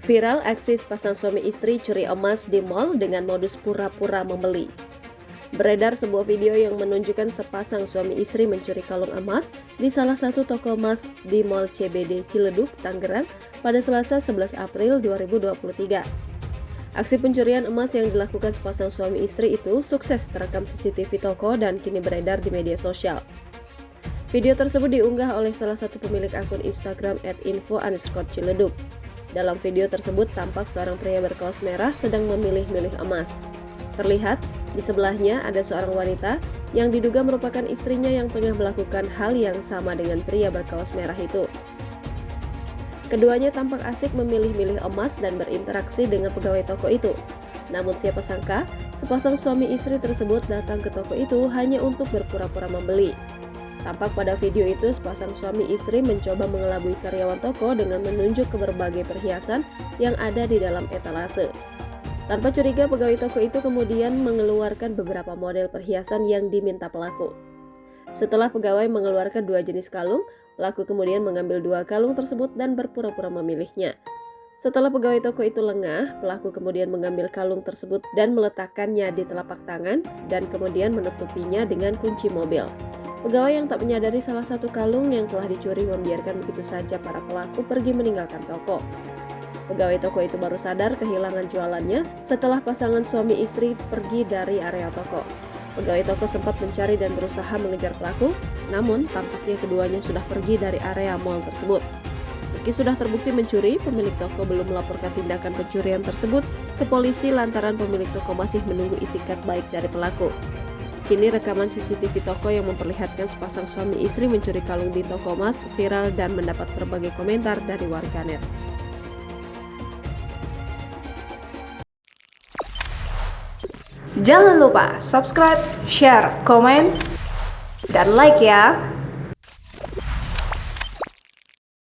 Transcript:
Viral aksi sepasang suami istri curi emas di mal dengan modus pura-pura membeli. Beredar sebuah video yang menunjukkan sepasang suami istri mencuri kalung emas di salah satu toko emas di Mall CBD Ciledug, Tangerang pada Selasa 11 April 2023. Aksi pencurian emas yang dilakukan sepasang suami istri itu sukses terekam CCTV toko dan kini beredar di media sosial. Video tersebut diunggah oleh salah satu pemilik akun Instagram @info_ciledug. Dalam video tersebut tampak seorang pria berkaos merah sedang memilih-milih emas. Terlihat di sebelahnya ada seorang wanita yang diduga merupakan istrinya yang tengah melakukan hal yang sama dengan pria berkaos merah itu. Keduanya tampak asik memilih-milih emas dan berinteraksi dengan pegawai toko itu. Namun siapa sangka, sepasang suami istri tersebut datang ke toko itu hanya untuk berpura-pura membeli. Tampak pada video itu sepasang suami istri mencoba mengelabui karyawan toko dengan menunjuk ke berbagai perhiasan yang ada di dalam etalase. Tanpa curiga, pegawai toko itu kemudian mengeluarkan beberapa model perhiasan yang diminta pelaku. Setelah pegawai mengeluarkan 2 jenis kalung, pelaku kemudian mengambil 2 kalung tersebut dan berpura-pura memilihnya. Setelah pegawai toko itu lengah, pelaku kemudian mengambil kalung tersebut dan meletakkannya di telapak tangan dan kemudian menutupinya dengan kunci mobil. Pegawai yang tak menyadari salah satu kalung yang telah dicuri membiarkan begitu saja para pelaku pergi meninggalkan toko. Pegawai toko itu baru sadar kehilangan jualannya setelah pasangan suami istri pergi dari area toko. Pegawai toko sempat mencari dan berusaha mengejar pelaku, namun tampaknya keduanya sudah pergi dari area mal tersebut. Meski sudah terbukti mencuri, pemilik toko belum melaporkan tindakan pencurian tersebut ke polisi lantaran pemilik toko masih menunggu itikat baik dari pelaku. Kini rekaman CCTV toko yang memperlihatkan sepasang suami istri mencuri kalung di toko emas viral dan mendapat berbagai komentar dari warganet. Jangan lupa subscribe, share, komen, dan like ya!